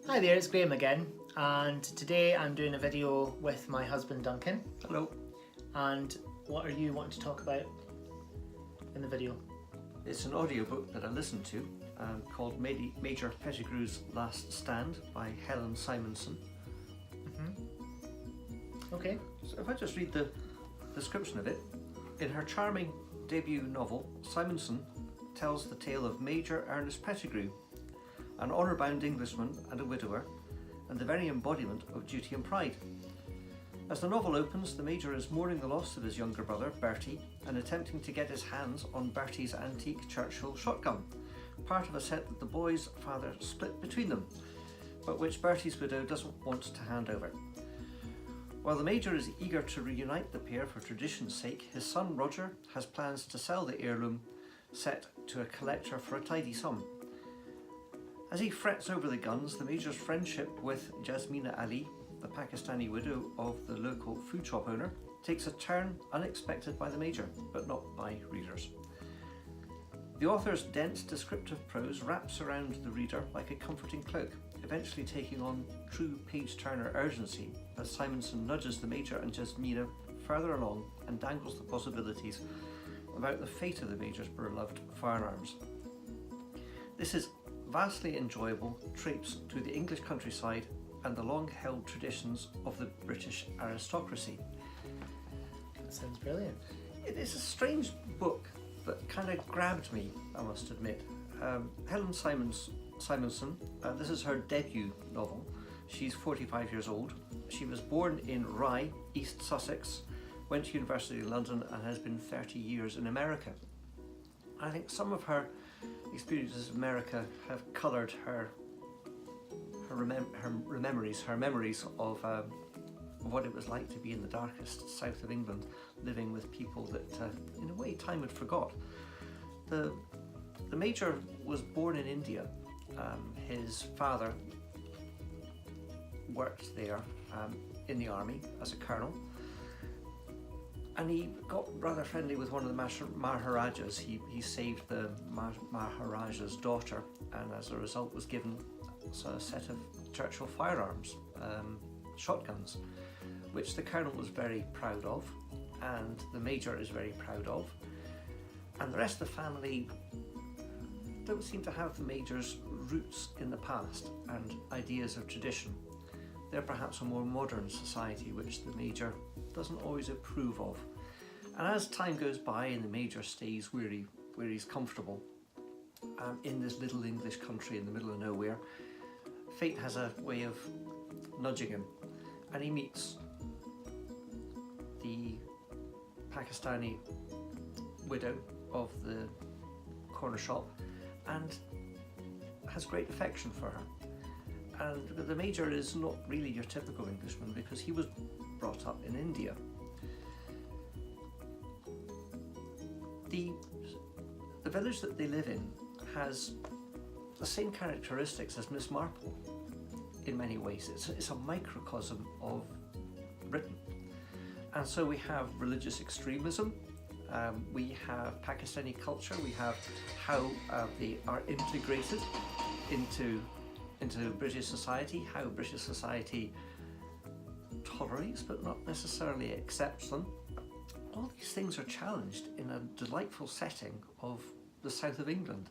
Hi there, it's Graham again, and today I'm doing a video with my husband Duncan. Hello. And what are you wanting to talk about in the video? It's an audiobook that I listened to called Major Pettigrew's Last Stand by Helen Simonson. Okay. So if I just read the description of it. In her charming debut novel, Simonson tells the tale of Major Ernest Pettigrew, an honour-bound Englishman and a widower, and the very embodiment of duty and pride. As the novel opens, the Major is mourning the loss of his younger brother, Bertie, and attempting to get his hands on Bertie's antique Churchill shotgun, part of a set that the boy's father split between them, but which Bertie's widow doesn't want to hand over. While the Major is eager to reunite the pair for tradition's sake, his son Roger has plans to sell the heirloom set to a collector for a tidy sum. As he frets over the guns, the Major's friendship with Jasmina Ali, the Pakistani widow of the local food shop owner, takes a turn unexpected by the Major, but not by readers. The author's dense descriptive prose wraps around the reader like a comforting cloak, eventually taking on true page-turner urgency as Simonson nudges the Major and Jasmina further along and dangles the possibilities about the fate of the Major's beloved firearms. This is vastly enjoyable traipse through the English countryside and the long-held traditions of the British aristocracy. That sounds brilliant. It is a strange book that kind of grabbed me, I must admit. Helen Simonson, this is her debut novel. She's 45 years old. She was born in Rye, East Sussex, went to University of London and has been 30 years in America. I think some of her experiences of America have coloured her memories of what it was like to be in the darkest south of England, living with people that, in a way, time had forgot. The Major was born in India. His father worked there in the army as a colonel, and he got rather friendly with one of the Maharajas. He saved the Maharaja's daughter, and as a result was given a set of Churchill firearms, shotguns, which the colonel was very proud of, and the Major is very proud of, and the rest of the family don't seem to have the Major's roots in the past and ideas of tradition. They're perhaps a more modern society which the Major doesn't always approve of. And as time goes by and the Major stays where he's comfortable, in this little English country in the middle of nowhere, fate has a way of nudging him, and he meets the Pakistani widow of the corner shop and has great affection for her. And the Major is not really your typical Englishman because he was brought up in India. The village that they live in has the same characteristics as Miss Marple in many ways. It's a microcosm of Britain. And so we have religious extremism, we have Pakistani culture, we have how they are integrated into British society, how British society tolerates but not necessarily accepts them. All these things are challenged in a delightful setting of the south of England.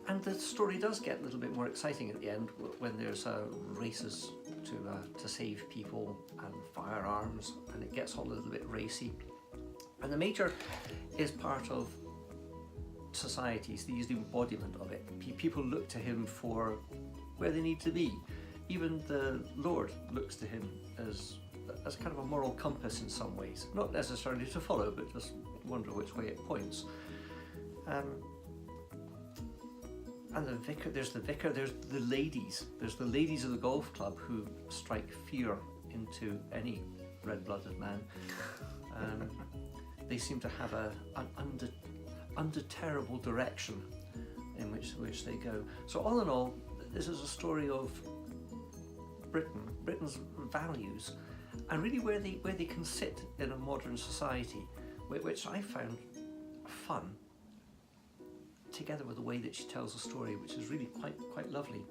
And the story does get a little bit more exciting at the end when there's races to save people and firearms, and it gets all a little bit racy. And the Major is part of society. He's the embodiment of it. People look to him for where they need to be. Even the Lord looks to him as kind of a moral compass in some ways. Not necessarily to follow, but just wonder which way it points. And the vicar, there's the ladies. There's the ladies of the golf club who strike fear into any red-blooded man. They seem to have an undeterrable direction in which they go. So all in all, this is a story of Britain's values, and really where they can sit in a modern society, which I found fun, together with the way that she tells the story, which is really quite lovely.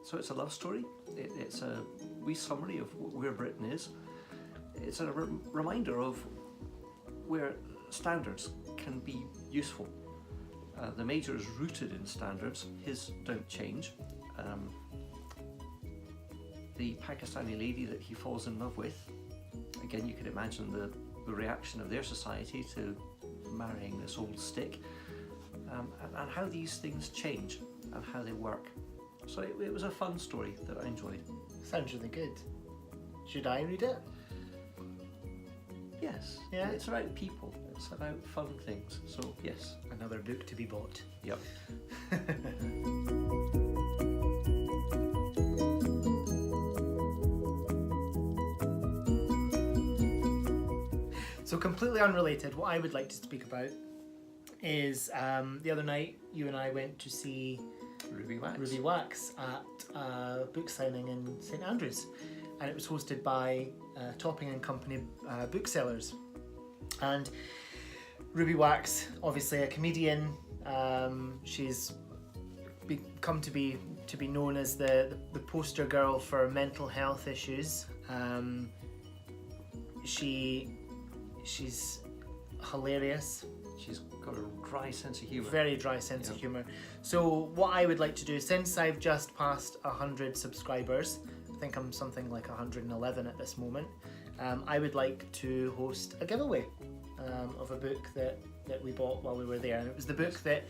So it's a love story. It's a wee summary of where Britain is. It's a reminder of where standards can be useful. The Major is rooted in standards. His don't change. The Pakistani lady that he falls in love with, again, you can imagine the reaction of their society to marrying this old stick, and how these things change and how they work. So it was a fun story that I enjoyed. Sounds really good. Should I read it? Yes. Yeah. It's about people. It's about fun things. So yes. Another book to be bought. Yep. So completely unrelated, what I would like to speak about is the other night you and I went to see Ruby Wax at a book signing in St Andrews, and it was hosted by Topping and Company booksellers. And Ruby Wax, obviously a comedian, she's come to be known as the poster girl for mental health issues. She's hilarious. She's got a dry sense of humour. Very dry sense of humour. So what I would like to do, since I've just passed 100 subscribers, I think I'm something like 111 at this moment, I would like to host a giveaway of a book that we bought while we were there. And it was the book that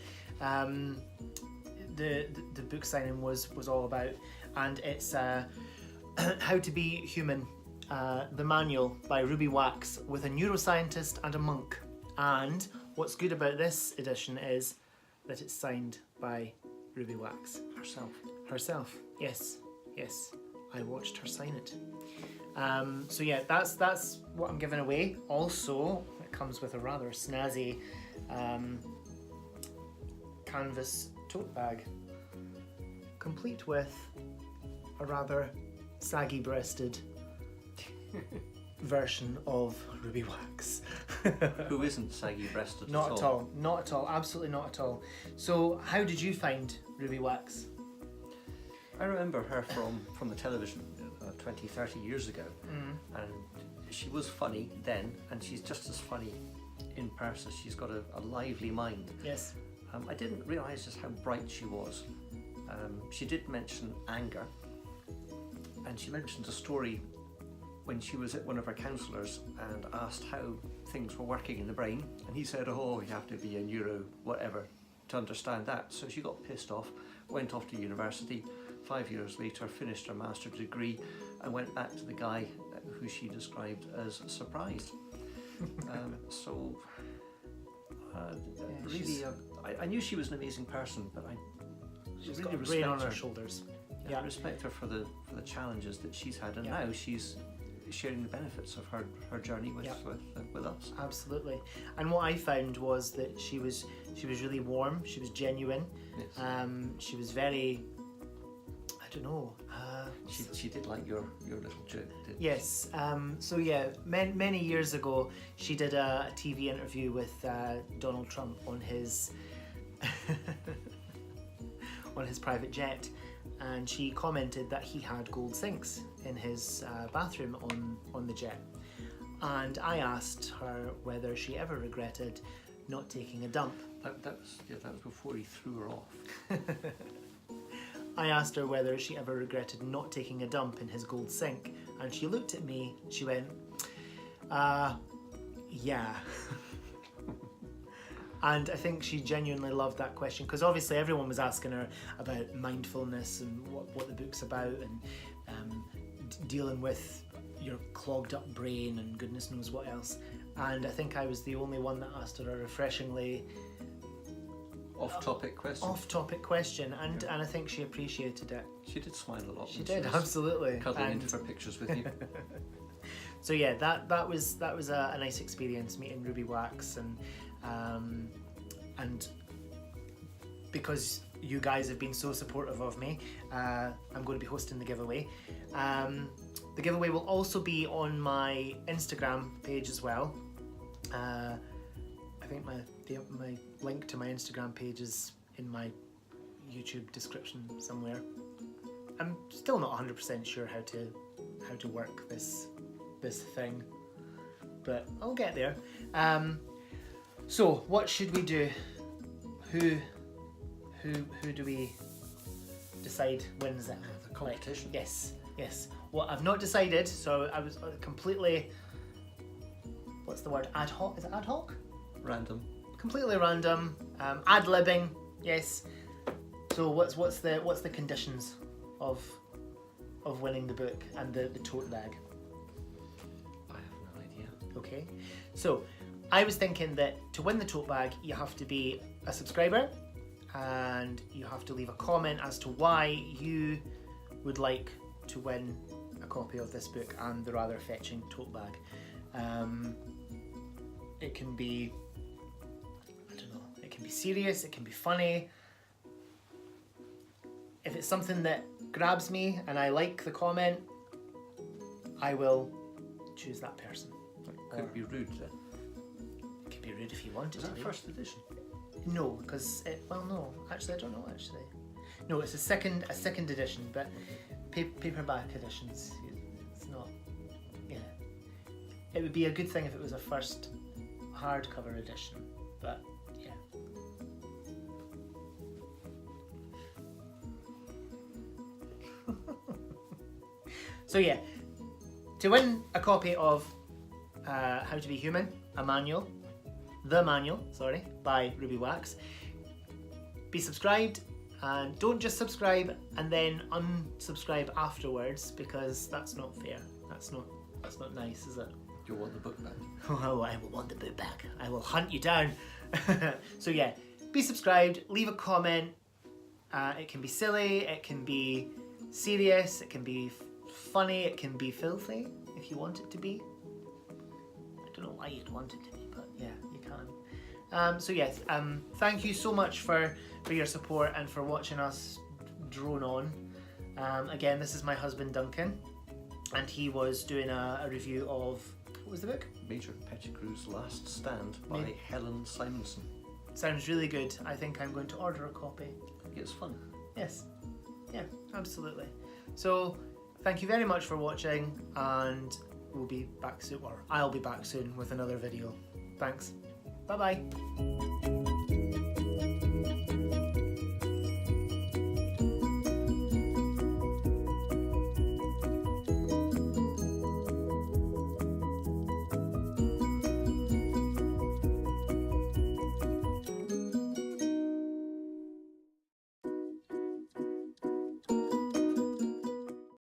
the book signing was all about, and it's How to Be Human, the manual by Ruby Wax, with a neuroscientist and a monk. And what's good about this edition is that it's signed by Ruby Wax herself. Yes, I watched her sign it. So yeah, that's what I'm giving away. Also, it comes with a rather snazzy canvas tote bag, complete with a rather saggy-breasted version of Ruby Wax. Who isn't saggy-breasted Not at all. Not at all. Absolutely not at all. So, how did you find Ruby Wax? I remember her from the television 20, 30 years ago, and she was funny then, and she's just as funny in person. She's got a lively mind. Yes. I didn't realise just how bright she was. She did mention anger, and she mentioned a story when she was at one of her counsellors and asked how things were working in the brain, and he said, oh, you have to be a neuro whatever to understand that. So she got pissed off, went off to university, 5 years later finished her master's degree, and went back to the guy who she described as surprised. I knew she was an amazing person, but She's really got a brain on her her. shoulders. I respect her for the challenges that she's had, and now she's sharing the benefits of her journey with us. Absolutely. And what I found was that she was really warm. She was genuine. Yes. She was very, I don't know. She did like your little joke, didn't Yes. So yeah, many years ago, she did a TV interview with Donald Trump on his on his private jet, and she commented that he had gold sinks in his bathroom on the jet. And I asked her whether she ever regretted not taking a dump. That was before he threw her off. I asked her whether she ever regretted not taking a dump in his gold sink, and she looked at me, she went, yeah. And I think she genuinely loved that question, because obviously everyone was asking her about mindfulness and what the book's about, and dealing with your clogged up brain and goodness knows what else. And I think I was the only one that asked her a refreshingly off-topic question. And I think she appreciated it. She did smile a lot. She did, absolutely. Cuddling into her pictures with you. So yeah, that was a nice experience meeting Ruby Wax, and because you guys have been so supportive of me, I'm going to be hosting the giveaway. The giveaway will also be on my Instagram page as well. I think my link to my Instagram page is in my YouTube description somewhere. I'm still not 100% sure how to work this thing, but I'll get there. So what should we do? Who do we decide wins it? The competition. Yes. Well, I've not decided, so I was completely, what's the word? Ad hoc? Is it ad hoc? Random. Completely random. Ad-libbing. Yes. So what's the conditions of winning the book and the tote bag? I have no idea. Okay. So I was thinking that to win the tote bag, you have to be a subscriber, and you have to leave a comment as to why you would like to win a copy of this book and the rather fetching tote bag. It can be, I don't know, it can be serious, it can be funny. If it's something that grabs me and I like the comment, I will choose that person. Could it be rude then? It could be rude if you wanted Is to that be. first edition? No, because no, actually I don't know actually. No, it's a second edition, but paperback editions, it's not. Yeah, it would be a good thing if it was a first hardcover edition, but yeah. So yeah, to win a copy of How to Be Human, the manual, by Ruby Wax, be subscribed, and don't just subscribe and then unsubscribe afterwards, because that's not fair. That's not nice, is it? You want the book back? Oh, I will want the book back. I will hunt you down. So yeah, be subscribed, leave a comment. It can be silly, it can be serious, it can be funny, it can be filthy if you want it to be. I don't know why you'd want it to be, but yeah, you can. So yes, thank you so much for your support and for watching us drone on. Again, this is my husband Duncan, and he was doing a review of, what was the book? Major Pettigrew's Last Stand by Helen Simonson. Sounds really good. I think I'm going to order a copy. It's fun. Yes. Yeah, absolutely. So thank you very much for watching, and we'll be back soon, or I'll be back soon with another video. Thanks. Bye bye.